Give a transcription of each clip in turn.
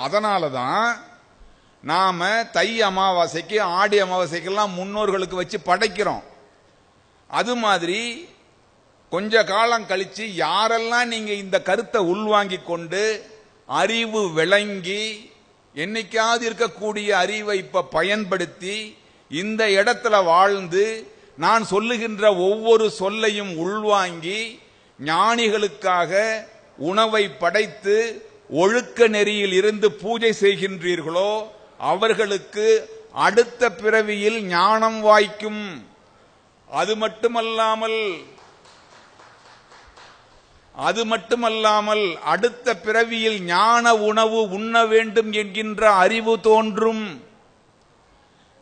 அதனாலதான் நாம தை அமாவாசைக்கு ஆடி அமாவாசைக்கெல்லாம் முன்னோர்களுக்கு வச்சு படைக்கிறோம். அது மாதிரி கொஞ்ச காலம் கழிச்சு யாரெல்லாம் நீங்க இந்த கருத்தை உள்வாங்கி கொண்டு அறிவு விளங்கி என்னைக்காவது இருக்கக்கூடிய அறிவை இப்ப பயன்படுத்தி இந்த இடத்துல வாழ்ந்து நான் சொல்லுகின்ற ஒவ்வொரு சொல்லையும் உள்வாங்கி ஞானிகளுக்காக உணவை படைத்து ஒழுக்க நெறியில் இருந்து பூஜை செய்கின்றீர்களோ அவர்களுக்கு அடுத்த பிறவியில் ஞானம் வாய்க்கும். அது மட்டுமல்லாமல் அடுத்த பிறவியில் ஞான உணவு உண்ண வேண்டும் என்கின்ற அறிவு தோன்றும்.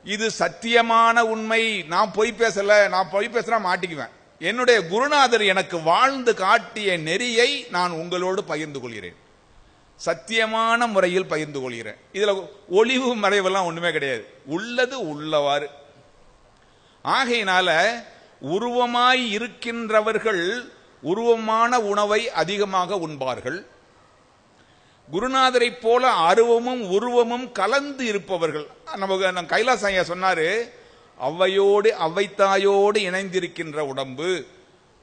இது சத்தியமான உண்மை. நான் பொய் பேசுறா மாட்டிக்குவேன். என்னுடைய குருநாதர் எனக்கு வாழ்ந்து காட்டிய நெறியை நான் உங்களோடு பகிர்ந்து கொள்கிறேன். சத்தியமான முறையில் பகிர்ந்து கொள்கிறேன். இதுல ஒளிவு மறைவெல்லாம் ஒண்ணுமே கிடையாது. உள்ளது உள்ளவாறு. ஆகையினால உருவமாய் இருக்கின்றவர்கள் உருவமான உணவை அதிகமாக உண்பார்கள். குருநாதரை போல அருவமும் உருவமும் கலந்து இருப்பவர்கள். நம்ம கைலாச ஐயா சொன்னாரு, அவ்வைத்தாயோடு இணைந்திருக்கின்ற உடம்பு,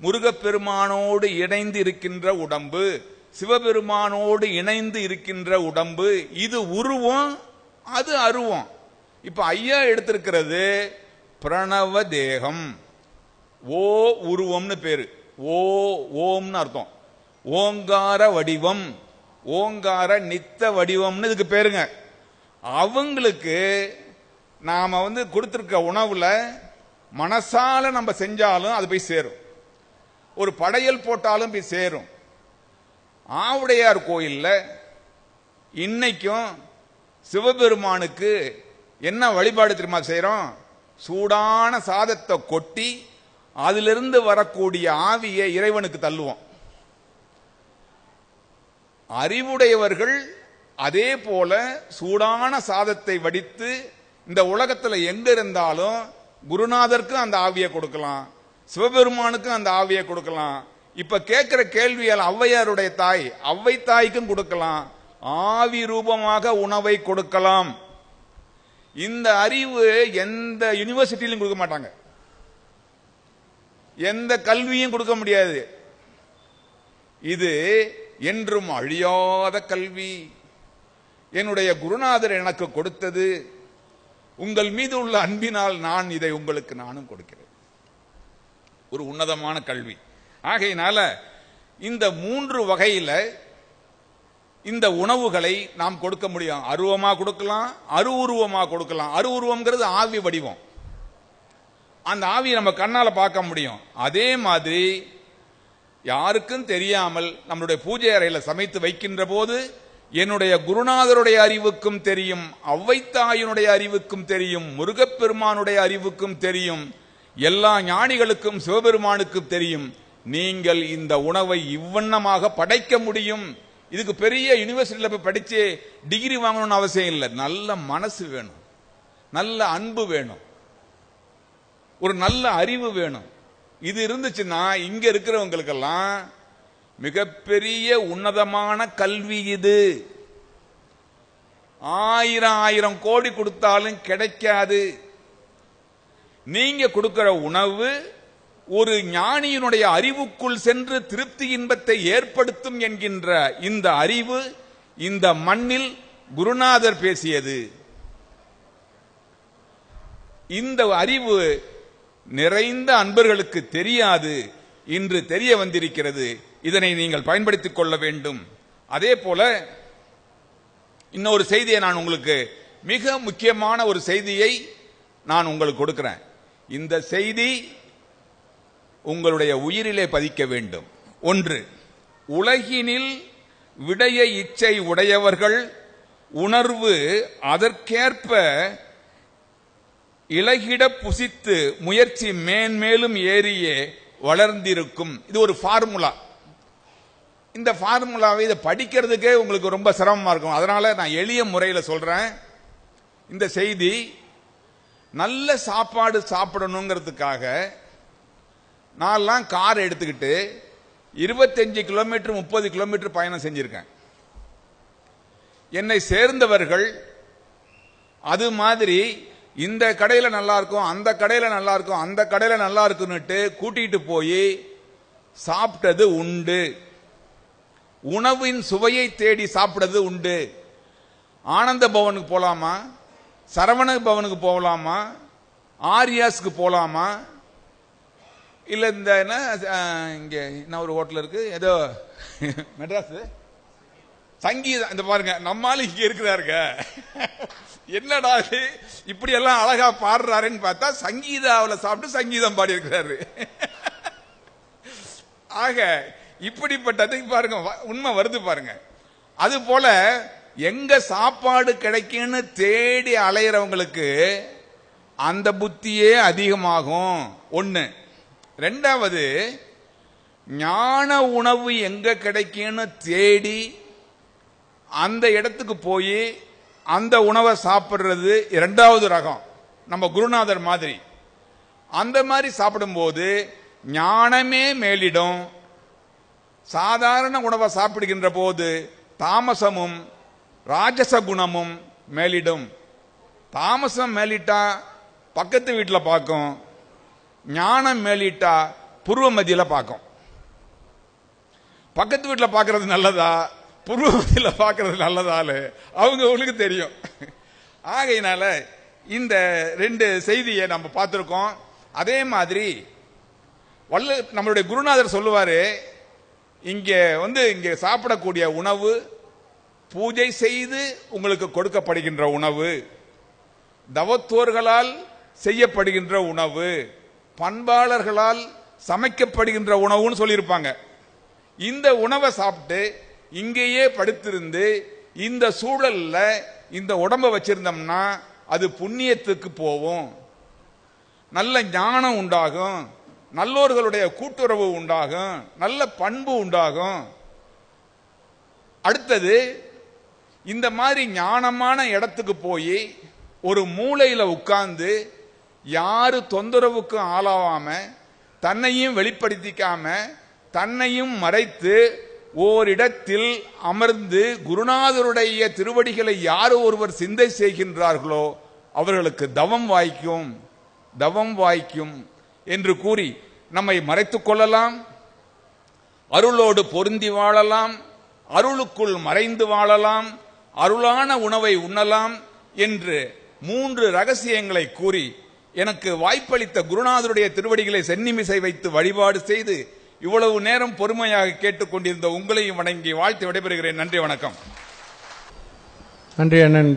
முருகப்பெருமானோடு இணைந்து இருக்கின்ற உடம்பு, சிவபெருமானோடு இணைந்து இருக்கின்ற உடம்பு. இது உருவம், அது அருவம். இப்ப ஐயா எடுத்திருக்கிறது பிரணவ தேகம். ஓ உருவம்னு பேரு. ஓம்னு அர்த்தம். ஓங்கார வடிவம், ஓங்கார நித்த வடிவம்னு இதுக்கு பேருங்க. அவங்களுக்கு நாம கொடுத்திருக்க உணவுல மனசால நம்ம செஞ்சாலும் அது போய் சேரும். ஒரு படையல் போட்டாலும் போய் சேரும். ஆவுடையார் கோயில்ல இன்னைக்கும் சிவபெருமானுக்கு என்ன வழிபாடு தெரியுமா செய்யறோம்? சூடான சாதத்தை கொட்டி அதிலிருந்து வரக்கூடிய ஆவியை இறைவனுக்கு தள்ளுவோம். அறிவுடையவர்கள் அதே போல சூடான சாதத்தை வடித்து இந்த உலகத்துல எங்க இருந்தாலும் குருநாதருக்கும் அந்த ஆவியை கொடுக்கலாம், சிவபெருமானுக்கும் அந்த ஆவியை கொடுக்கலாம். இப்ப கேட்கிற கேள்வியால் ஔவையாருடைய தாய், அவ்வை தாய்க்கும் கொடுக்கலாம். ஆவி ரூபமாக உணவை கொடுக்கலாம். இந்த அறிவு எந்த யூனிவர்சிட்டியிலும் கொடுக்க மாட்டாங்க, எந்த கல்வியும் கொடுக்க முடியாது. இது என்றும் அழியாத கல்வி. என்னுடைய குருநாதர் எனக்கு கொடுத்தது. உங்கள் மீது உள்ள அன்பினால் நான் இதை உங்களுக்கு நானும் கொடுக்கிறேன். ஒரு உன்னதமான கல்வி. ஆகையினால இந்த 3 வகையில இந்த உணவுகளை நாம் கொடுக்க முடியும். அருவமா கொடுக்கலாம், அருவுருவமா கொடுக்கலாம். அருவுருவம்ங்கிறது ஆவி வடிவம். அந்த ஆவியை நம்ம கண்ணால பார்க்க முடியும். அதே மாதிரி யாருக்கும் தெரியாமல் நம்மளுடைய பூஜை அறையில சமைத்து வைக்கின்ற போது என்னுடைய குருநாதருடைய அறிவுக்கும் தெரியும், ஔவைத்தாயினுடைய அறிவுக்கும் தெரியும், முருகப்பெருமானுடைய அறிவுக்கும் தெரியும், எல்லா ஞானிகளுக்கும் சிவபெருமானுக்கும் தெரியும். நீங்கள் இந்த உணவை இவ்வண்ணமாக படைக்க முடியும். இதுக்கு பெரிய யூனிவர்சிட்டியில போய் படிச்சு டிகிரி வாங்கணும்னு அவசியம் இல்லை. நல்ல மனசு வேணும், நல்ல அன்பு வேணும், ஒரு நல்ல அறிவு வேணும். இது இருந்துச்சுன்னா இங்க இருக்கிறவங்களுக்கெல்லாம் மிகப்பெரிய உன்னதமான கல்வி இது. 1000 கோடி கொடுத்தாலும் கிடைக்காது. நீங்க கொடுக்கிற உணவு ஒரு ஞானியினுடைய அறிவுக்குள் சென்று திருப்தி இன்பத்தை ஏற்படுத்தும் என்கின்ற இந்த அறிவு இந்த மண்ணில் குருநாதர் பேசியது. இந்த அறிவு நிறைந்த அன்பர்களுக்கு தெரியாது, இன்று தெரிய வந்திருக்கிறது. இதனை நீங்கள் பயன்படுத்திக் கொள்ள வேண்டும். அதே போல இன்னொரு செய்தியை நான் உங்களுக்கு, மிக முக்கியமான ஒரு செய்தியை நான் உங்களுக்கு கொடுக்கிறேன். இந்த செய்தி உங்களுடைய உயிரிலே பதிக்க வேண்டும். ஒன்று, உலகினில் விடைய இச்சை உடையவர்கள் உணர்வு அதற்கேற்ப இலகிட புசித்து முயற்சி மேன்மேலும் ஏறியே வளர்ந்திருக்கும். இது ஒரு ஃபார்முலா. இந்த ஃபார்முலாவை இதை படிக்கிறதுக்கே உங்களுக்கு ரொம்ப சிரமமா இருக்கும். அதனால நான் எளிய முறையில் சொல்றேன். இந்த செய்தி நல்ல சாப்பாடு சாப்பிடணுங்கிறதுக்காக நான்லாம் கார் எடுத்துக்கிட்டு 25 கிலோமீட்டர் 30 கிலோமீட்டர் பயணம் செஞ்சிருக்கேன். என்னை சேர்ந்தவர்கள் அது மாதிரி இந்த கடையில நல்லா இருக்கும், அந்த கடையில நல்லா இருக்கும், அந்த கடையில நல்லா இருக்குன்னுட்டு கூட்டிட்டு போய் சாப்பிட்டது உண்டு. உணவின் சுவையை தேடி சாப்பிட்டது உண்டு. ஆனந்த பவனுக்கு போலாமா, சரவண பவனுக்கு போகலாமா, ஆரியாஸ்க்கு போலாமா, இல்ல இந்த இங்க என்ன ஒரு ஹோட்டல் இருக்கு ஏதோ மெட்ராஸ் சங்கீதம், இந்த பாருங்க நம்மால இங்க இருக்கிறாருங்க, என்னடா இப்படி எல்லாம் அழகா பாடுறாருன்னு பார்த்தா சங்கீதாவில் சாப்பிட்டு சங்கீதம் பாடி இருக்கிறாரு. ஆக இப்படிப்பட்டதை பாருங்க, உண்மை வருது பாருங்க. அது போல எங்க சாப்பாடு கிடைக்குன்னு தேடி அலையிறவங்களுக்கு அந்த புத்தியே அதிகமாகும். ஒண்ணு. ரெண்டாவது, ஞான உணவு எங்க கிடைக்குன்னு தேடி அந்த இடத்துக்கு போய் அந்த உணவை சாப்பிடுறது இரண்டாவது ரகம். நம்ம குருநாதர் மாதிரி அந்த மாதிரி சாப்பிடும்போது ஞானமே மேலிடும். சாதாரண உணவை சாப்பிடுகின்ற போது தாமசமும் ராஜச குணமும் மேலிடும். தாமசம் மேலிட்டா பக்கத்து வீட்டில் பார்க்கும், ஞானம் மேலிட்டா பூர்வ மத்தியில பார்க்கும். பக்கத்து வீட்டில் பார்க்கறது நல்லதா, பூர்வ மத்தியில பார்க்கறது நல்லதால அவங்களுக்கு தெரியும். ஆகையினால இந்த ரெண்டு செய்தியை நம்ம பார்த்திருக்கோம். அதே மாதிரி நம்மளுடைய குருநாதர் சொல்லுவாரு, இங்க சாப்பிடக்கூடிய உணவு பூஜை செய்து உங்களுக்கு கொடுக்கப்படுகின்ற உணவு, தவத்தோர்களால் செய்யப்படுகின்ற உணவு, பண்பாளர்களால் சமைக்கப்படுகின்ற உணவுன்னு சொல்லியிருப்பாங்க. இந்த உணவை சாப்பிட்டு இங்கேயே படுத்திருந்து இந்த சூழல்ல இந்த உடம்ப வச்சிருந்தோம்னா அது புண்ணியத்துக்கு போகும், நல்ல ஞானம் உண்டாகும், நல்லோர்களுடைய கூட்டுறவு உண்டாகும், நல்ல பண்பு உண்டாகும். அடுத்தது, இந்த மாதிரி ஞானமான இடத்துக்கு போய் ஒரு மூலையில உட்கார்ந்து யாரு தொந்தரவுக்கும் ஆளாவாம தன்னையும் வெளிப்படுத்திக்காம தன்னையும் மறைத்து ஓரிடத்தில் அமர்ந்து குருநாதருடைய திருவடிகளை யார் ஒருவர் சிந்தை செய்கின்றார்களோ அவர்களுக்கு தவம் வாய்க்கும், தவம் வாய்க்கும் என்று கூறி நம்மை மறைத்துக் கொள்ளலாம், அருளோடு பொருந்தி வாழலாம், அருளுக்குள் மறைந்து வாழலாம், அருளான உணவை உண்ணலாம் என்று 3 ரகசியங்களை கூறி எனக்கு வாய்ப்பளித்த குருநாதருடைய திருவடிகளை சென்னிமிசை வைத்து வழிபாடு செய்து இவ்வளவு நேரம் பொறுமையாக கேட்டுக்கொண்டிருந்த உங்களையும் வணங்கி வாழ்த்து விடைபெறுகிறேன். நன்றி, வணக்கம். நன்றி அண்ணன்.